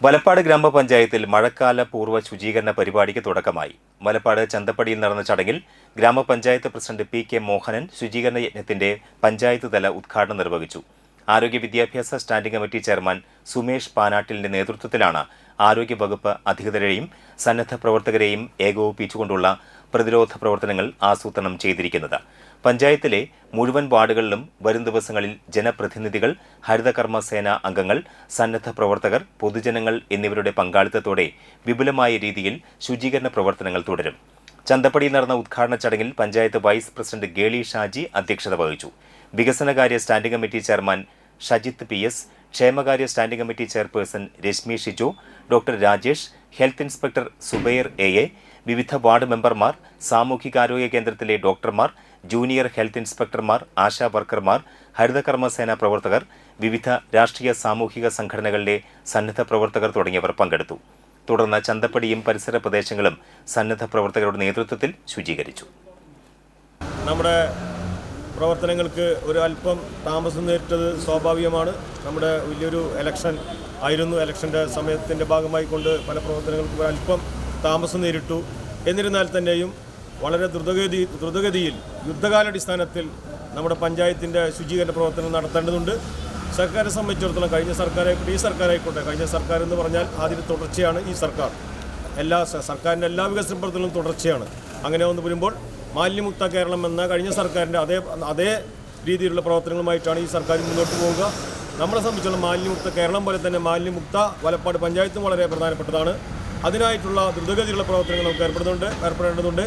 വലപ്പാട് ഗ്രാമപഞ്ചായത്തിൽ മഴക്കാല പൂർവ്വ ശുചീകരണ പരിപാടിക്ക് തുടക്കമായി. വലപ്പാട് ചന്തപ്പടിയിൽ നടന്ന ചടങ്ങിൽ ഗ്രാമപഞ്ചായത്ത് പ്രസിഡന്റ് പി കെ മോഹനൻ ശുചീകരണ യജ്ഞത്തിന്റെ പഞ്ചായത്ത് തല ഉദ്ഘാടനം നിർവഹിച്ചു. ആരോഗ്യ വിദ്യാഭ്യാസ സ്റ്റാൻഡിംഗ് കമ്മിറ്റി ചെയർമാൻ സുമേഷ് പാനാട്ടിലിന്റെ നേതൃത്വത്തിലാണ് ആരോഗ്യവകുപ്പ് അധികൃതരെയും സന്നദ്ധ പ്രവർത്തകരെയും ഏകോപിപ്പിച്ചുകൊണ്ടുള്ള പ്രതിരോധ പ്രവർത്തനങ്ങൾ ആസൂത്രണം ചെയ്തിരിക്കുന്നത്. പഞ്ചായത്തിലെ മുഴുവൻ വാർഡുകളിലും വരും ദിവസങ്ങളിൽ ജനപ്രതിനിധികൾ, ഹരിതകർമ്മസേന അംഗങ്ങൾ, സന്നദ്ധ പ്രവർത്തകർ, പൊതുജനങ്ങൾ എന്നിവരുടെ പങ്കാളിത്തത്തോടെ വിപുലമായ രീതിയിൽ ശുചീകരണ പ്രവർത്തനങ്ങൾ തുടരും. ചന്തപ്പടിയിൽ നടന്ന ഉദ്ഘാടന ചടങ്ങിൽ പഞ്ചായത്ത് വൈസ് പ്രസിഡന്റ് ഗേളി ഷാജി അധ്യക്ഷത വഹിച്ചു. വികസനകാര്യ standing committee chairman Shajith PS, ക്ഷേമകാര്യ standing committee chairperson Reshmi Shiju, doctor Rajesh, health inspector Subair AA, വിവിധ വാർഡ് മെമ്പർമാർ, സാമൂഹികാരോഗ്യ കേന്ദ്രത്തിലെ ഡോക്ടർമാർ, ജൂനിയർ ഹെൽത്ത് ഇൻസ്പെക്ടർമാർ, ആശാ വർക്കർമാർ, ഹരിതകർമ്മസേന പ്രവർത്തകർ, വിവിധ രാഷ്ട്രീയ സാമൂഹിക സംഘടനകളിലെ സന്നദ്ധ പ്രവർത്തകർ തുടങ്ങിയവർ പങ്കെടുത്തു. തുടർന്ന് ചന്തപ്പടിയും പരിസര പ്രദേശങ്ങളും സന്നദ്ധ പ്രവർത്തകരുടെ നേതൃത്വത്തിൽ ശുചീകരിച്ചു. നമ്മുടെ പ്രവർത്തനങ്ങൾക്ക് ഒരു അല്പം താമസം നേരിട്ടത് സ്വാഭാവികമാണ്. നമ്മുടെ വലിയൊരു ഇലക്ഷൻ ആയിരുന്നു. ഇലക്ഷൻ്റെ സമയത്തിൻ്റെ ഭാഗമായി കൊണ്ട് പല പ്രവർത്തനങ്ങൾക്കും ഒരു അല്പം താമസം നേരിട്ടു. എന്നിരുന്നാൽ തന്നെയും വളരെ ദ്രുതഗതിയിൽ യുദ്ധകാലാടിസ്ഥാനത്തിൽ നമ്മുടെ പഞ്ചായത്തിൻ്റെ ശുചീകരണ പ്രവർത്തനം നടത്തേണ്ടതുണ്ട്. സർക്കാരെ സംബന്ധിച്ചിടത്തോളം കഴിഞ്ഞ സർക്കാരായിക്കോട്ടെ ഈ സർക്കാരായിക്കോട്ടെ, കഴിഞ്ഞ സർക്കാർ എന്ന് പറഞ്ഞാൽ അതിന് തുടർച്ചയാണ് ഈ സർക്കാർ. സർക്കാരിൻ്റെ എല്ലാ വികസന പ്രവർത്തനങ്ങളും തുടർച്ചയാണ്. അങ്ങനെ വന്നു വരുമ്പോൾ മാലിന്യമുക്ത കേരളം എന്ന കഴിഞ്ഞ സർക്കാരിൻ്റെ അതേ രീതിയിലുള്ള പ്രവർത്തനങ്ങളുമായിട്ടാണ് ഈ സർക്കാർ മുന്നോട്ട് പോവുക. നമ്മളെ സംബന്ധിച്ചുള്ള മാലിന്യമുക്ത കേരളം പോലെ തന്നെ മാലിന്യമുക്ത വലപ്പാട് പഞ്ചായത്തും വളരെ പ്രധാനപ്പെട്ടതാണ്. അതിനായിട്ടുള്ള ദ്രുതഗതിയിലുള്ള പ്രവർത്തനങ്ങൾ നമുക്ക് ഏർപ്പെടേണ്ടതുണ്ട്.